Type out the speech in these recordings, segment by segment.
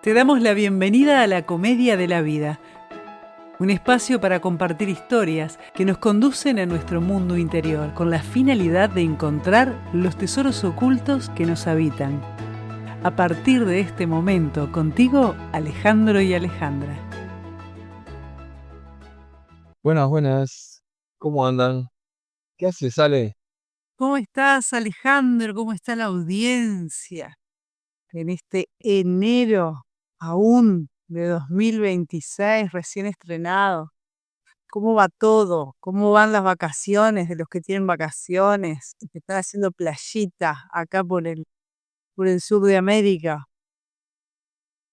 Te damos la bienvenida a la Comedia de la Vida, un espacio para compartir historias que nos conducen a nuestro mundo interior con la finalidad de encontrar los tesoros ocultos que nos habitan. A partir de este momento, contigo, Alejandro y Alejandra. Buenas, buenas. ¿Cómo andan? ¿Qué hace, Sale? ¿Cómo estás, Alejandro? ¿Cómo está la audiencia en este enero aún de 2026, recién estrenado? ¿Cómo va todo? ¿Cómo van las vacaciones de los que tienen vacaciones? Los que están haciendo playita acá por el sur de América.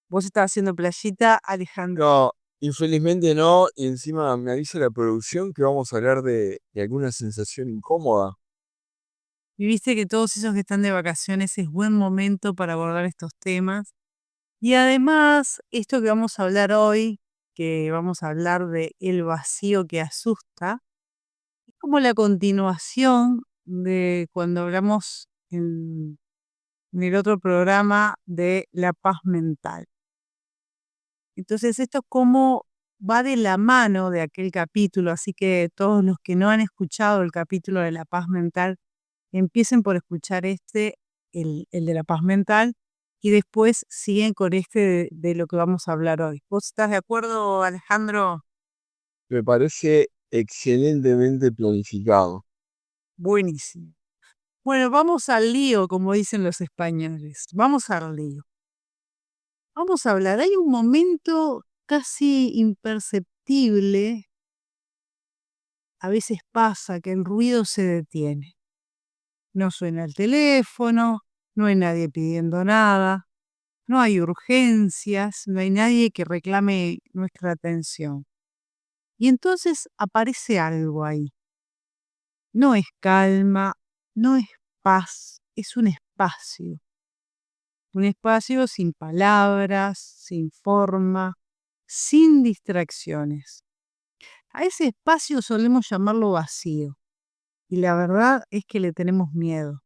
¿Vos estás haciendo playita, Alejandro? No, infelizmente no, y encima me avisa la producción que vamos a hablar de alguna sensación incómoda. Y viste que todos esos que están de vacaciones es buen momento para abordar estos temas. Y además, esto que vamos a hablar hoy, que vamos a hablar de el vacío que asusta, es como la continuación de cuando hablamos en el otro programa de la paz mental. Entonces, esto como va de la mano de aquel capítulo, así que todos los que no han escuchado el capítulo de la paz mental, empiecen por escuchar el de la paz mental, y después siguen con este de lo que vamos a hablar hoy. ¿Vos estás de acuerdo, Alejandro? Me parece excelentemente planificado. Buenísimo. Bueno, vamos al lío, como dicen los españoles. Vamos al lío. Vamos a hablar. Hay un momento casi imperceptible, a veces pasa que el ruido se detiene. No suena el teléfono, no hay nadie pidiendo nada, no hay urgencias, no hay nadie que reclame nuestra atención. Y entonces aparece algo ahí. No es calma, no es paz, es un espacio. Un espacio sin palabras, sin forma, sin distracciones. A ese espacio solemos llamarlo vacío, y la verdad es que le tenemos miedo.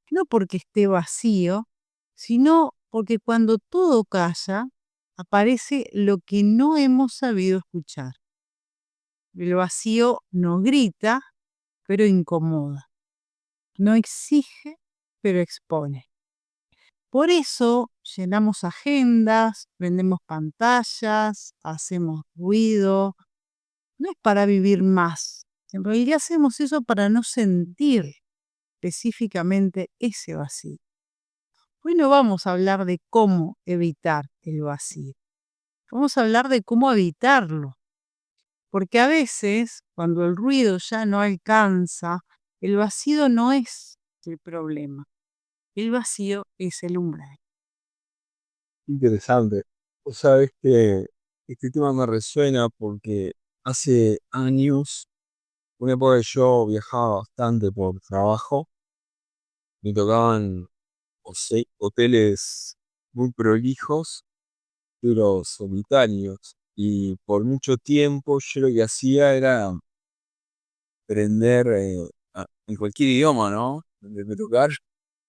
No porque esté vacío, sino porque cuando todo calla, aparece lo que no hemos sabido escuchar. El vacío no grita, pero incomoda. No exige, pero expone. Por eso llenamos agendas, vendemos pantallas, hacemos ruido. No es para vivir más. En realidad hacemos eso para no sentir específicamente ese vacío. Hoy no vamos a hablar de cómo evitar el vacío. Vamos a hablar de cómo evitarlo. Porque a veces, cuando el ruido ya no alcanza, el vacío no es el problema. El vacío es el umbral. Interesante. Vos sabés que este tema me resuena porque hace años, una época que yo viajaba bastante por trabajo, me tocaban hoteles muy prolijos pero solitarios. Y por mucho tiempo yo lo que hacía era prender, en cualquier idioma, ¿no? Donde me tocar,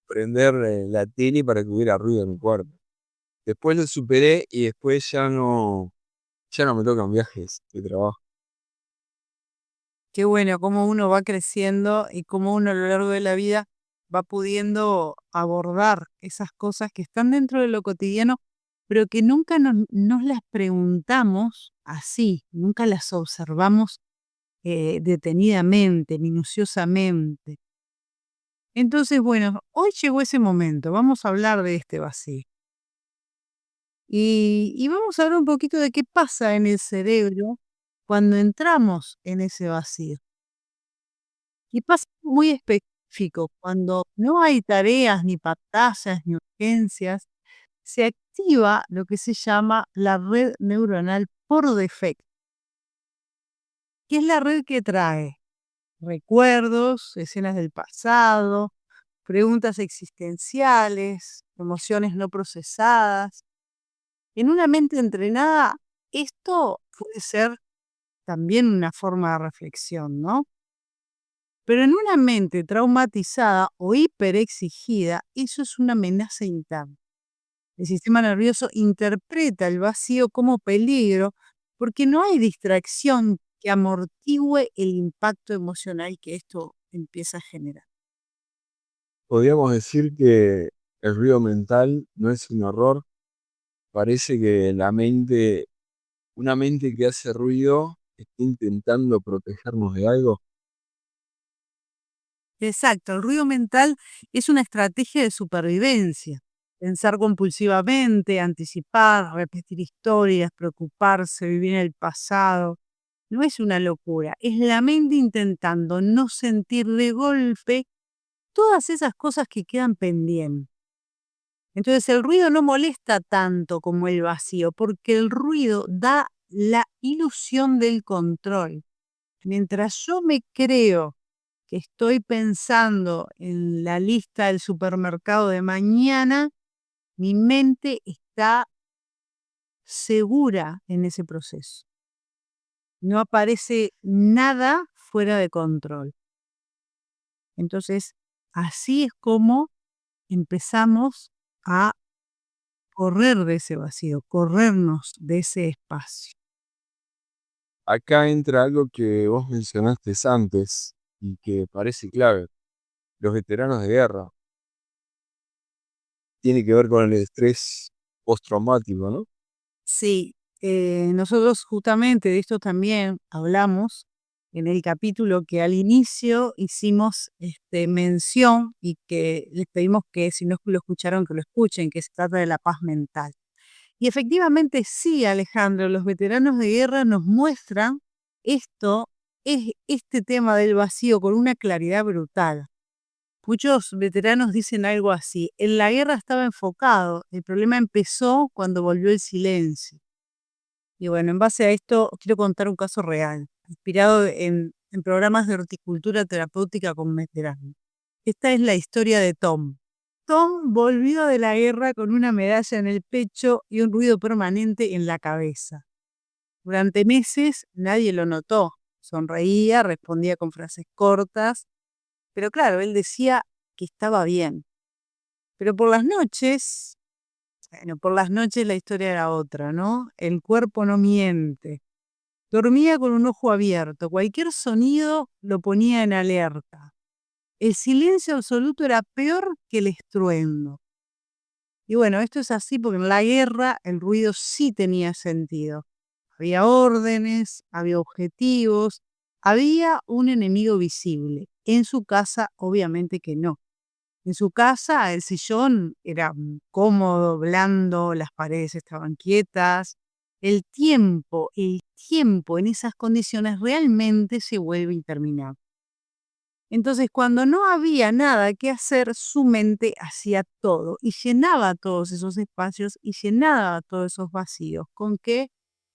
prender la tele para que hubiera ruido en mi cuarto. Después lo superé y después ya no me tocan viajes de trabajo. Qué bueno, cómo uno va creciendo y cómo uno a lo largo de la vida va pudiendo abordar esas cosas que están dentro de lo cotidiano, pero que nunca nos las preguntamos así, nunca las observamos detenidamente, minuciosamente. Entonces, bueno, hoy llegó ese momento, vamos a hablar de este vacío. Y vamos a hablar un poquito de qué pasa en el cerebro cuando entramos en ese vacío. Y pasa algo muy específico, cuando no hay tareas, ni pantallas, ni urgencias, se activa lo que se llama la red neuronal por defecto, que es la red que trae recuerdos, escenas del pasado, preguntas existenciales, emociones no procesadas. En una mente entrenada, esto puede ser también una forma de reflexión, ¿no? Pero en una mente traumatizada o hiperexigida, eso es una amenaza interna. El sistema nervioso interpreta el vacío como peligro porque no hay distracción que amortigüe el impacto emocional que esto empieza a generar. Podríamos decir que el ruido mental no es un error. Parece que una mente que hace ruido está intentando protegernos de algo. Exacto, el ruido mental es una estrategia de supervivencia. Pensar compulsivamente, anticipar, repetir historias, preocuparse, vivir en el pasado, no es una locura, es la mente intentando no sentir de golpe todas esas cosas que quedan pendientes. Entonces el ruido no molesta tanto como el vacío, porque el ruido da la ilusión del control. Mientras yo me creo que estoy pensando en la lista del supermercado de mañana, mi mente está segura en ese proceso. No aparece nada fuera de control. Entonces, así es como empezamos a correr de ese vacío, corrernos de ese espacio. Acá entra algo que vos mencionaste antes y que parece clave. Los veteranos de guerra. Tiene que ver con el estrés postraumático, ¿no? Sí, nosotros justamente de esto también hablamos en el capítulo que al inicio hicimos mención y que les pedimos que si no lo escucharon, que lo escuchen, que se trata de la paz mental. Y efectivamente sí, Alejandro, los veteranos de guerra nos muestran esto, es este tema del vacío con una claridad brutal. Muchos veteranos dicen algo así: en la guerra estaba enfocado, el problema empezó cuando volvió el silencio. Y bueno, en base a esto quiero contar un caso real, inspirado en programas de horticultura terapéutica con veteranos. Esta es la historia de Tom. Tom volvió de la guerra con una medalla en el pecho y un ruido permanente en la cabeza. Durante meses nadie lo notó. Sonreía, respondía con frases cortas, pero claro, él decía que estaba bien. Pero por las noches, bueno, por las noches la historia era otra, ¿no? El cuerpo no miente. Dormía con un ojo abierto, cualquier sonido lo ponía en alerta. El silencio absoluto era peor que el estruendo. Y bueno, esto es así porque en la guerra el ruido sí tenía sentido. Había órdenes, había objetivos, había un enemigo visible. En su casa, obviamente que no. En su casa, el sillón era cómodo, blando, las paredes estaban quietas. El tiempo en esas condiciones realmente se vuelve interminable. Entonces, cuando no había nada que hacer, su mente hacía todo y llenaba todos esos espacios y llenaba todos esos vacíos. ¿Con qué?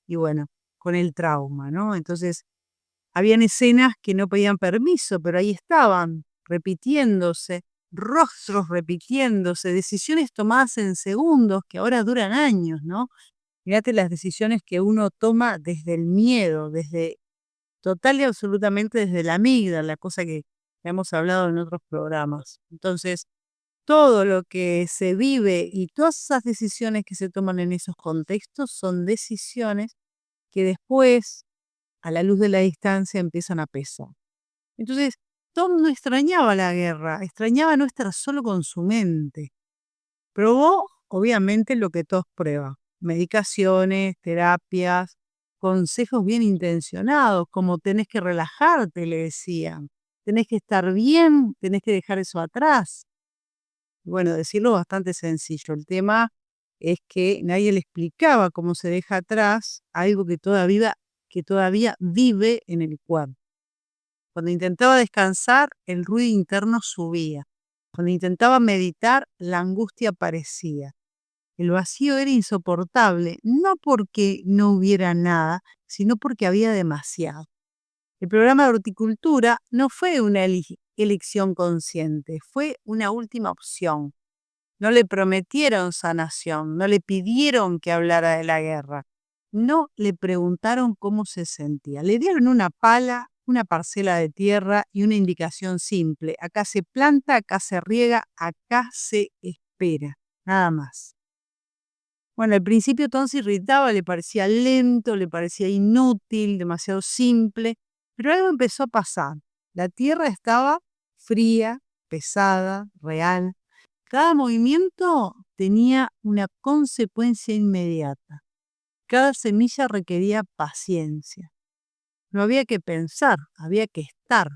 Y bueno, con el trauma, ¿no? Entonces, habían escenas que no pedían permiso, pero ahí estaban, repitiéndose, rostros repitiéndose, decisiones tomadas en segundos que ahora duran años, ¿no? Fíjate las decisiones que uno toma desde el miedo, desde total y absolutamente desde la amígdala, cosa que hemos hablado en otros programas. Entonces, todo lo que se vive y todas esas decisiones que se toman en esos contextos son decisiones que después, a la luz de la distancia, empiezan a pesar. Entonces, Tom no extrañaba la guerra, extrañaba no estar solo con su mente. Probó, obviamente, lo que todos prueban: medicaciones, terapias, consejos bien intencionados, como tenés que relajarte, le decían, tenés que estar bien, tenés que dejar eso atrás. Bueno, decirlo bastante sencillo. El tema es que nadie le explicaba cómo se deja atrás algo que todavía vive en el cuerpo. Cuando intentaba descansar, el ruido interno subía. Cuando intentaba meditar, la angustia aparecía. El vacío era insoportable, no porque no hubiera nada, sino porque había demasiado. El programa de horticultura no fue una elección consciente, fue una última opción. No le prometieron sanación, no le pidieron que hablara de la guerra, no le preguntaron cómo se sentía. Le dieron una pala, una parcela de tierra y una indicación simple: acá se planta, acá se riega, acá se espera, nada más. Bueno, al principio Tom se irritaba, le parecía lento, le parecía inútil, demasiado simple, pero algo empezó a pasar. La Tierra estaba fría, pesada, real. Cada movimiento tenía una consecuencia inmediata. Cada semilla requería paciencia. No había que pensar, había que estar.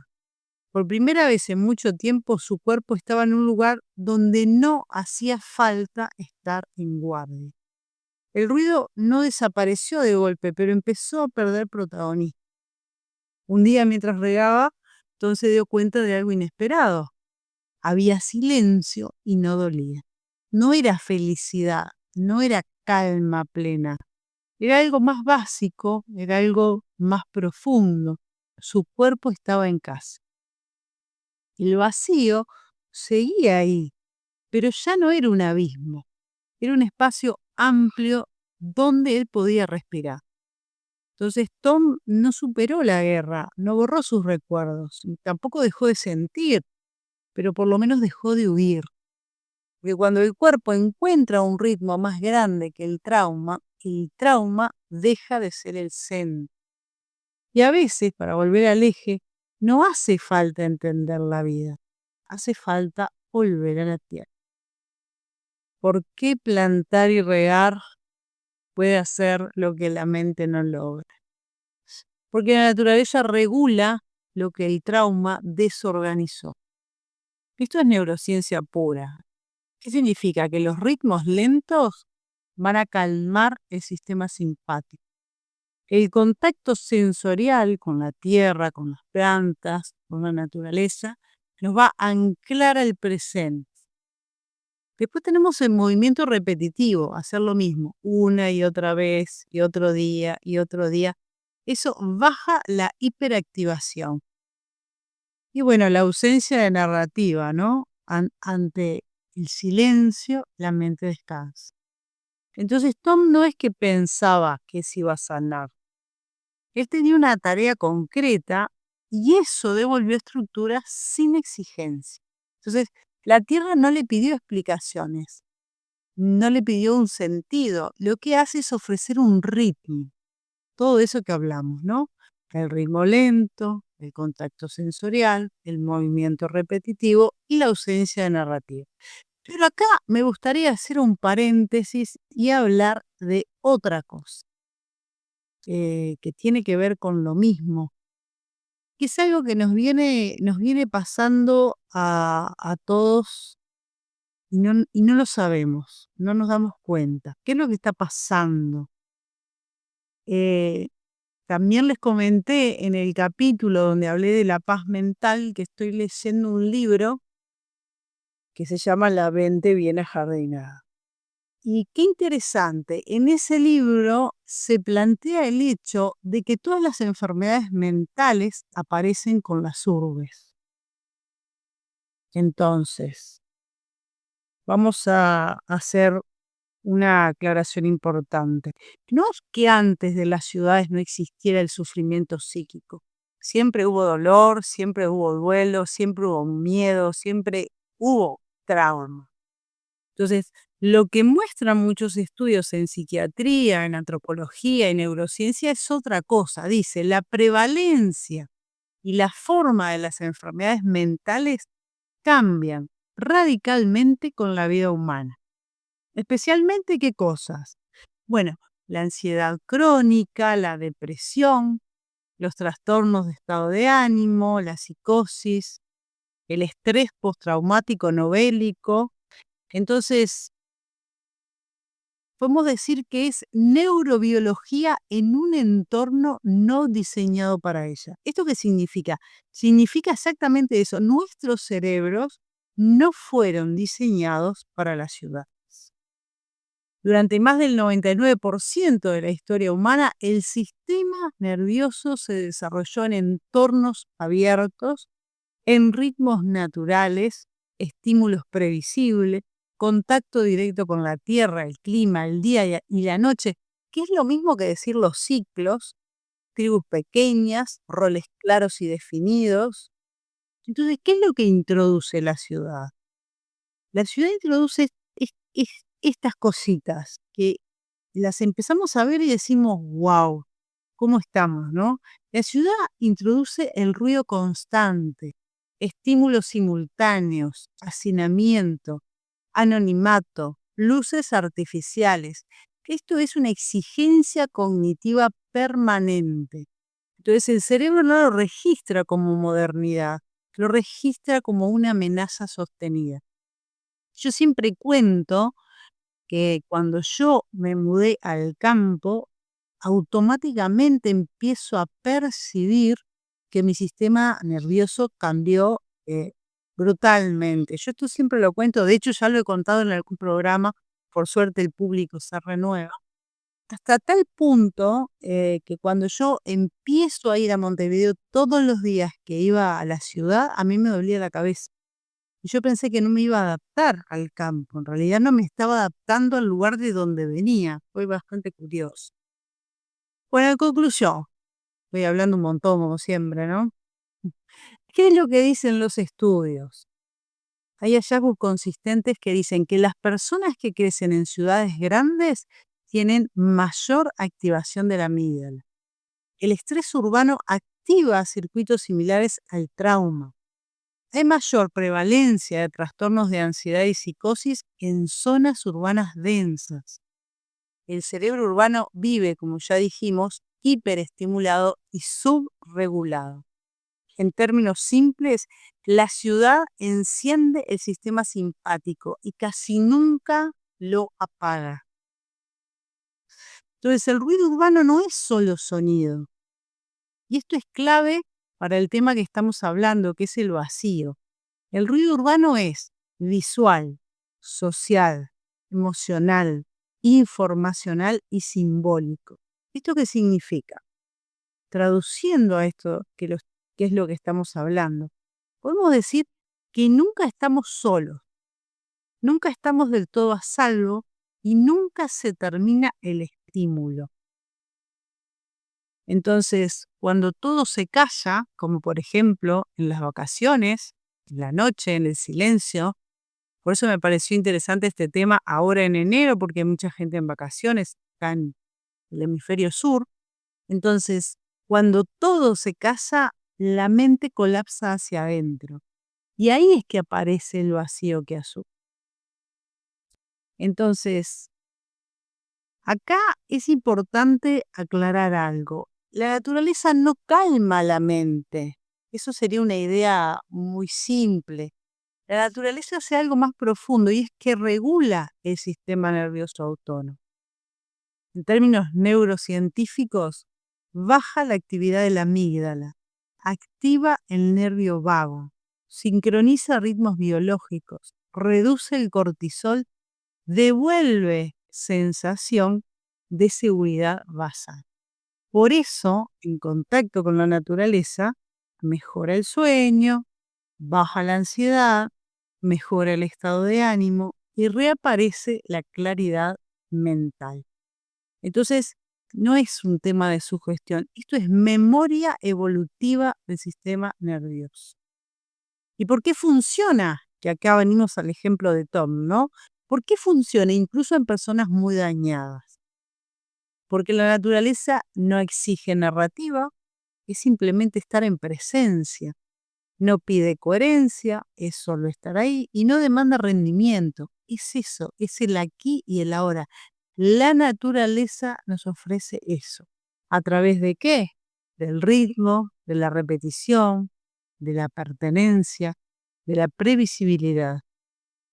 Por primera vez en mucho tiempo su cuerpo estaba en un lugar donde no hacía falta estar en guardia. El ruido no desapareció de golpe, pero empezó a perder protagonismo. Un día mientras regaba, Tom se dio cuenta de algo inesperado. Había silencio y no dolía. No era felicidad, no era calma plena. Era algo más básico, era algo más profundo. Su cuerpo estaba en casa. El vacío seguía ahí, pero ya no era un abismo. Era un espacio amplio donde él podía respirar. Entonces Tom no superó la guerra, no borró sus recuerdos, y tampoco dejó de sentir, pero por lo menos dejó de huir. Porque cuando el cuerpo encuentra un ritmo más grande que el trauma deja de ser el centro. Y a veces, para volver al eje, no hace falta entender la vida, hace falta volver a la tierra. ¿Por qué plantar y regar puede hacer lo que la mente no logra? Porque la naturaleza regula lo que el trauma desorganizó. Esto es neurociencia pura. ¿Qué significa? Que los ritmos lentos van a calmar el sistema simpático. El contacto sensorial con la tierra, con las plantas, con la naturaleza, nos va a anclar al presente. Después tenemos el movimiento repetitivo, hacer lo mismo una y otra vez, y otro día, y otro día. Eso baja la hiperactivación. Y bueno, la ausencia de narrativa, ¿no? Ante el silencio, la mente descansa. Entonces Tom no es que pensaba que se iba a sanar. Él tenía una tarea concreta y eso devolvió estructura sin exigencia. Entonces, la Tierra no le pidió explicaciones, no le pidió un sentido. Lo que hace es ofrecer un ritmo. Todo eso que hablamos, ¿no? El ritmo lento, el contacto sensorial, el movimiento repetitivo y la ausencia de narrativa. Pero acá me gustaría hacer un paréntesis y hablar de otra cosa, que tiene que ver con lo mismo, que es algo que nos viene pasando a todos y no lo sabemos, no nos damos cuenta. ¿Qué es lo que está pasando? Eh, También les comenté en el capítulo donde hablé de la paz mental que estoy leyendo un libro que se llama La mente bien ajardinada. Y qué interesante, en ese libro se plantea el hecho de que todas las enfermedades mentales aparecen con las urbes. Entonces, vamos a hacer una aclaración importante. No es que antes de las ciudades no existiera el sufrimiento psíquico. Siempre hubo dolor, siempre hubo duelo, siempre hubo miedo, siempre hubo trauma. Entonces, lo que muestran muchos estudios en psiquiatría, en antropología y neurociencia es otra cosa. Dice, la prevalencia y la forma de las enfermedades mentales cambian radicalmente con la vida humana. Especialmente, ¿qué cosas? Bueno, la ansiedad crónica, la depresión, los trastornos de estado de ánimo, la psicosis, el estrés postraumático no bélico. Entonces, podemos decir que es neurobiología en un entorno no diseñado para ella. ¿Esto qué significa? Significa exactamente eso. Nuestros cerebros no fueron diseñados para la ciudad. Durante más del 99% de la historia humana, el sistema nervioso se desarrolló en entornos abiertos, en ritmos naturales, estímulos previsibles, contacto directo con la tierra, el clima, el día y la noche, que es lo mismo que decir los ciclos, tribus pequeñas, roles claros y definidos. Entonces, ¿qué es lo que introduce la ciudad? La ciudad introduce estas cositas que las empezamos a ver y decimos, wow, ¿cómo estamos, no? La ciudad introduce el ruido constante, estímulos simultáneos, hacinamiento, anonimato, luces artificiales. Esto es una exigencia cognitiva permanente. Entonces el cerebro no lo registra como modernidad, lo registra como una amenaza sostenida. Yo siempre cuento que cuando yo me mudé al campo, automáticamente empiezo a percibir que mi sistema nervioso cambió brutalmente. Yo esto siempre lo cuento, de hecho ya lo he contado en algún programa, por suerte el público se renueva. Hasta tal punto que cuando yo empiezo a ir a Montevideo todos los días que iba a la ciudad, a mí me dolía la cabeza. Y yo pensé que no me iba a adaptar al campo. En realidad no me estaba adaptando al lugar de donde venía. Fue bastante curioso. Bueno, en conclusión, voy hablando un montón como siempre, ¿no? ¿Qué es lo que dicen los estudios? Hay hallazgos consistentes que dicen que las personas que crecen en ciudades grandes tienen mayor activación de la amígdala. El estrés urbano activa circuitos similares al trauma. Hay mayor prevalencia de trastornos de ansiedad y psicosis en zonas urbanas densas. El cerebro urbano vive, como ya dijimos, hiperestimulado y subregulado. En términos simples, la ciudad enciende el sistema simpático y casi nunca lo apaga. Entonces, el ruido urbano no es solo sonido. Y esto es clave para el tema que estamos hablando, que es el vacío. El ruido urbano es visual, social, emocional, informacional y simbólico. ¿Esto qué significa? Traduciendo a esto, que es lo que estamos hablando, podemos decir que nunca estamos solos, nunca estamos del todo a salvo y nunca se termina el estímulo. Entonces, cuando todo se calla, como por ejemplo en las vacaciones, en la noche, en el silencio, por eso me pareció interesante este tema ahora en enero, porque hay mucha gente en vacaciones acá en el hemisferio sur. Entonces, cuando todo se calla, la mente colapsa hacia adentro. Y ahí es que aparece el vacío que asume. Entonces, acá es importante aclarar algo. La naturaleza no calma la mente. Eso sería una idea muy simple. La naturaleza hace algo más profundo y es que regula el sistema nervioso autónomo. En términos neurocientíficos, baja la actividad de la amígdala, activa el nervio vago, sincroniza ritmos biológicos, reduce el cortisol, devuelve sensación de seguridad basal. Por eso, en contacto con la naturaleza, mejora el sueño, baja la ansiedad, mejora el estado de ánimo y reaparece la claridad mental. Entonces, no es un tema de sugestión, esto es memoria evolutiva del sistema nervioso. ¿Y por qué funciona? Que acá venimos al ejemplo de Tom, ¿no? ¿Por qué funciona incluso en personas muy dañadas? Porque la naturaleza no exige narrativa, es simplemente estar en presencia. No pide coherencia, es solo estar ahí y no demanda rendimiento. Es eso, es el aquí y el ahora. La naturaleza nos ofrece eso. ¿A través de qué? Del ritmo, de la repetición, de la pertenencia, de la previsibilidad.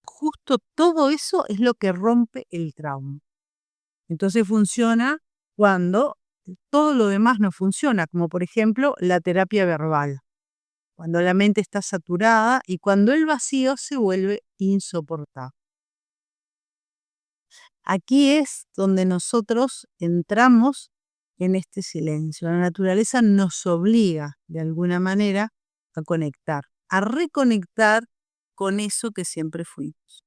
Justo todo eso es lo que rompe el trauma. Entonces funciona cuando todo lo demás no funciona, como por ejemplo la terapia verbal, cuando la mente está saturada y cuando el vacío se vuelve insoportable. Aquí es donde nosotros entramos en este silencio. La naturaleza nos obliga de alguna manera a conectar, a reconectar con eso que siempre fuimos.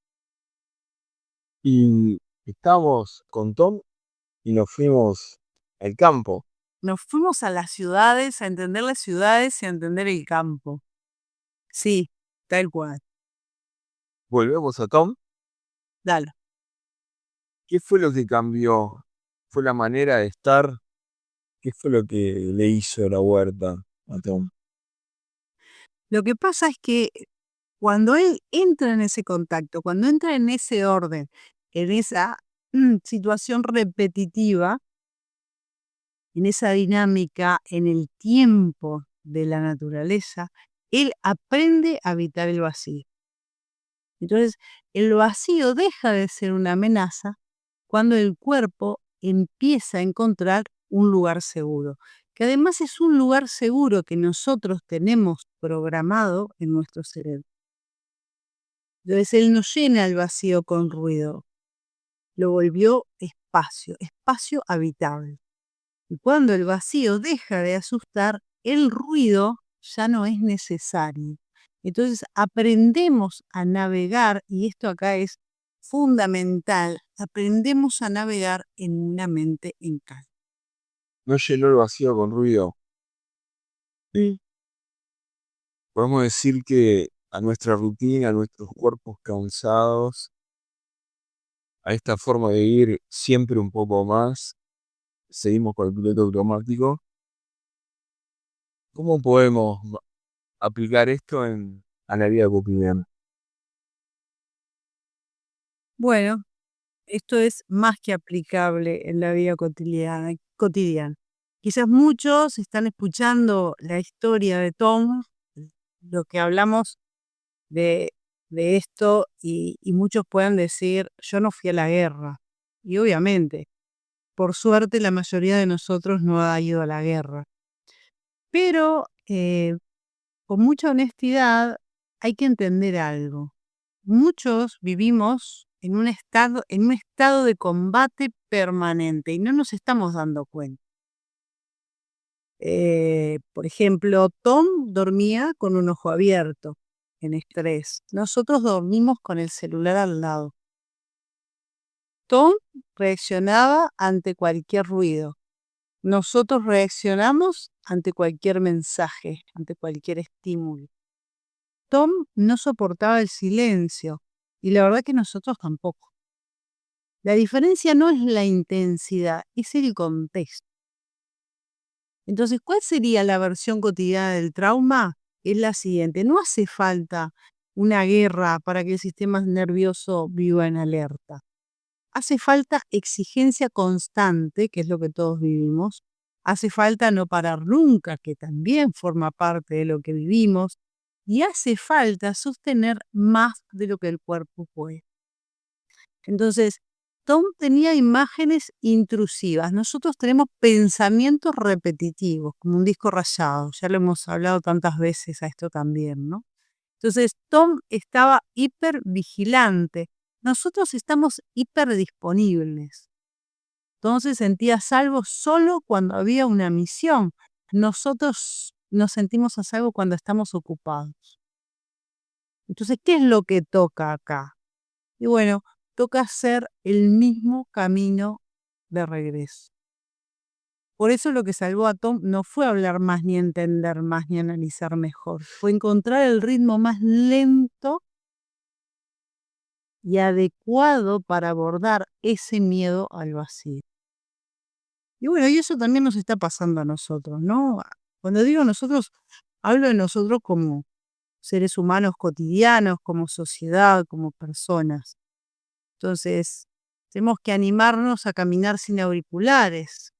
Y estábamos con Tom y nos fuimos al campo. Nos fuimos a las ciudades, a entender las ciudades y a entender el campo. Sí, tal cual. Volvemos a Tom. Dale. ¿Qué fue lo que cambió fue la manera de estar? ¿Qué fue lo que le hizo la huerta a Tom? Lo que pasa es que cuando él entra en ese contacto, cuando entra en ese orden, en esa situación repetitiva, en esa dinámica, en el tiempo de la naturaleza, él aprende a habitar el vacío. Entonces, el vacío deja de ser una amenaza cuando el cuerpo empieza a encontrar un lugar seguro, que además es un lugar seguro que nosotros tenemos programado en nuestro cerebro. Entonces, él no llena el vacío con ruido, lo volvió espacio, espacio habitable. Y cuando el vacío deja de asustar, el ruido ya no es necesario. Entonces aprendemos a navegar, y esto acá es fundamental, aprendemos a navegar en una mente en calma. No llenó el vacío con ruido. Sí. Podemos decir que a nuestra rutina, a nuestros cuerpos cansados, a esta forma de ir siempre un poco más, seguimos con el piloto automático. ¿Cómo podemos aplicar esto a la vida cotidiana? Bueno, esto es más que aplicable en la vida cotidiana. Quizás muchos están escuchando la historia de Tom, lo que hablamos de, de esto, y muchos puedan decir, yo no fui a la guerra. Y obviamente, por suerte, la mayoría de nosotros no ha ido a la guerra. Pero con mucha honestidad hay que entender algo. Muchos vivimos en un estado de combate permanente y no nos estamos dando cuenta. Por ejemplo, Tom dormía con un ojo abierto, en estrés. Nosotros dormimos con el celular al lado. Tom reaccionaba ante cualquier ruido. Nosotros reaccionamos ante cualquier mensaje, ante cualquier estímulo. Tom no soportaba el silencio y la verdad que nosotros tampoco. La diferencia no es la intensidad, es el contexto. Entonces, ¿cuál sería la versión cotidiana del trauma? Es la siguiente: no hace falta una guerra para que el sistema nervioso viva en alerta. Hace falta exigencia constante, que es lo que todos vivimos. Hace falta no parar nunca, que también forma parte de lo que vivimos. Y hace falta sostener más de lo que el cuerpo puede. Entonces, Tom tenía imágenes intrusivas. Nosotros tenemos pensamientos repetitivos, como un disco rayado. Ya lo hemos hablado tantas veces a esto también, ¿no? Entonces, Tom estaba hipervigilante. Nosotros estamos hiperdisponibles. Entonces sentía a salvo solo cuando había una misión. Nosotros nos sentimos a salvo cuando estamos ocupados. Entonces, ¿qué es lo que toca acá? Y bueno, toca hacer el mismo camino de regreso. Por eso lo que salvó a Tom no fue hablar más, ni entender más, ni analizar mejor. Fue encontrar el ritmo más lento y adecuado para abordar ese miedo al vacío. Y bueno, y eso también nos está pasando a nosotros, ¿no? Cuando digo nosotros, hablo de nosotros como seres humanos cotidianos, como sociedad, como personas. Entonces, tenemos que animarnos a caminar sin auriculares,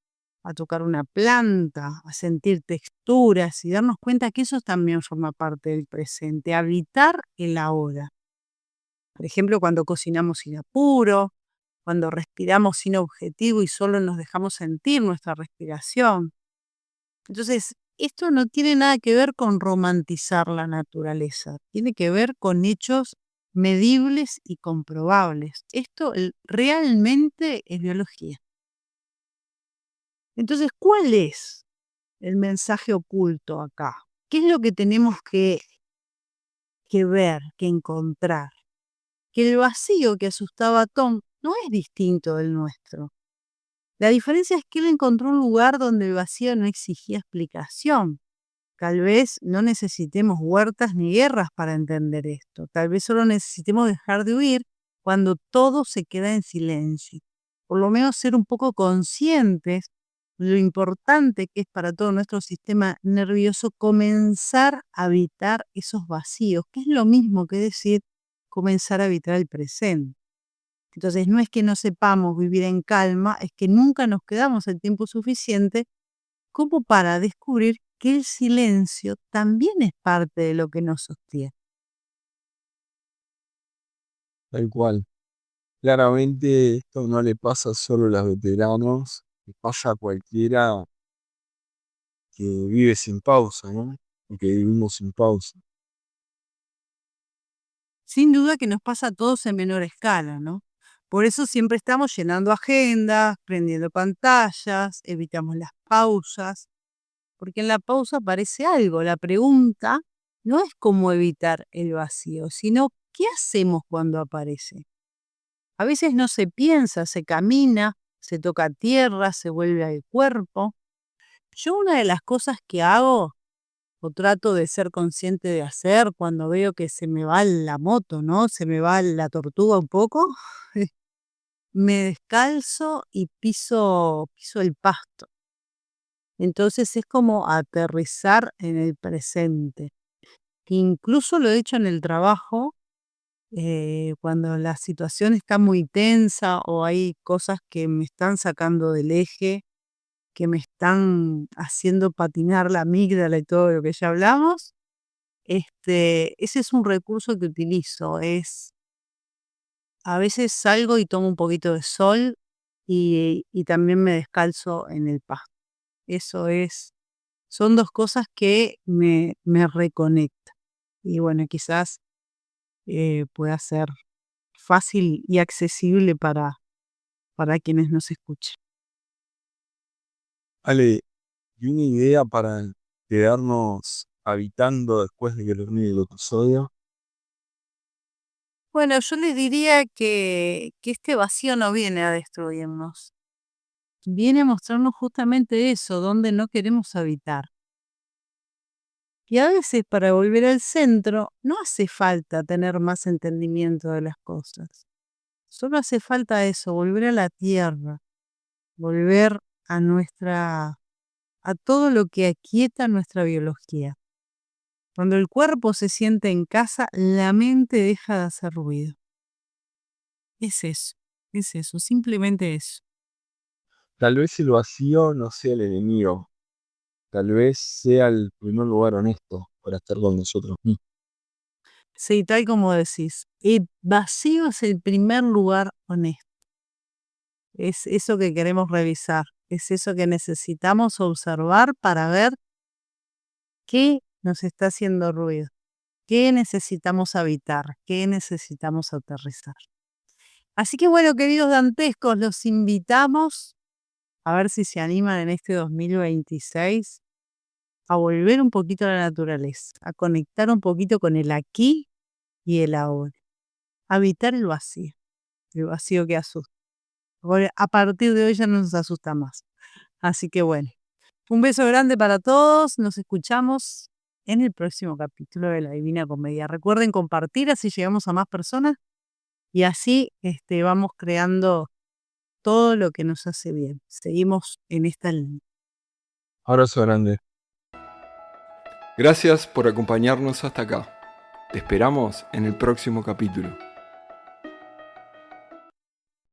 a tocar una planta, a sentir texturas y darnos cuenta que eso también forma parte del presente, habitar el ahora. Por ejemplo, cuando cocinamos sin apuro, cuando respiramos sin objetivo y solo nos dejamos sentir nuestra respiración. Entonces, esto no tiene nada que ver con romantizar la naturaleza, tiene que ver con hechos medibles y comprobables. Esto realmente es biología. Entonces, ¿cuál es el mensaje oculto acá? ¿Qué es lo que tenemos que ver, que encontrar? Que el vacío que asustaba a Tom no es distinto del nuestro. La diferencia es que él encontró un lugar donde el vacío no exigía explicación. Tal vez no necesitemos huertas ni guerras para entender esto. Tal vez solo necesitemos dejar de huir cuando todo se queda en silencio. por lo menos ser un poco conscientes de lo importante que es para todo nuestro sistema nervioso comenzar a habitar esos vacíos, que es lo mismo que decir comenzar a habitar el presente. Entonces, no es que no sepamos vivir en calma, es que nunca nos quedamos el tiempo suficiente como para descubrir que el silencio también es parte de lo que nos sostiene. Tal cual. Claramente esto no le pasa solo a los veteranos, le pasa a cualquiera que vive sin pausa, ¿no? Y que vivimos sin pausa. Sin duda que nos pasa a todos en menor escala, ¿no? Por eso siempre estamos llenando agendas, prendiendo pantallas, evitamos las pausas, porque en la pausa aparece algo. La pregunta no es cómo evitar el vacío, sino qué hacemos cuando aparece. A veces no se piensa, se camina, se toca tierra, se vuelve al cuerpo. Yo una de las cosas que hago o trato de ser consciente de hacer cuando veo que se me va la moto, ¿no? Se me va la tortuga un poco, me descalzo y piso el pasto. Entonces es como aterrizar en el presente. Incluso lo he hecho en el trabajo, cuando la situación está muy tensa o hay cosas que me están sacando del eje, que me están haciendo patinar la amígdala y todo lo que ya hablamos. Ese es un recurso que utilizo, a veces salgo y tomo un poquito de sol y también me descalzo en el pasto. Eso son 2 cosas que me reconectan. Y bueno, quizás, pueda ser fácil y accesible para quienes nos escuchen. Ale, ¿y una idea para quedarnos habitando después de que termine el episodio? Bueno, yo les diría que este vacío no viene a destruirnos, viene a mostrarnos justamente eso, donde no queremos habitar. Y a veces para volver al centro no hace falta tener más entendimiento de las cosas. Solo hace falta eso, volver a la tierra, volver a todo lo que aquieta nuestra biología. Cuando el cuerpo se siente en casa, la mente deja de hacer ruido. Es eso, simplemente eso. Tal vez el vacío no sea el enemigo, tal vez sea el primer lugar honesto para estar con nosotros mismos. Sí, tal como decís, el vacío es el primer lugar honesto. Es eso que queremos revisar, es eso que necesitamos observar para ver qué nos está haciendo ruido, qué necesitamos habitar, qué necesitamos aterrizar. Así que bueno, queridos dantescos, los invitamos a ver si se animan en este 2026 a volver un poquito a la naturaleza, a conectar un poquito con el aquí y el ahora, a evitar el vacío que asusta. Ahora, a partir de hoy ya no nos asusta más. Así que bueno, un beso grande para todos. Nos escuchamos en el próximo capítulo de La Divina Comedia. Recuerden compartir, así llegamos a más personas y así vamos creando todo lo que nos hace bien. Seguimos en esta línea. Abrazo grande. Gracias por acompañarnos hasta acá. Te esperamos en el próximo capítulo.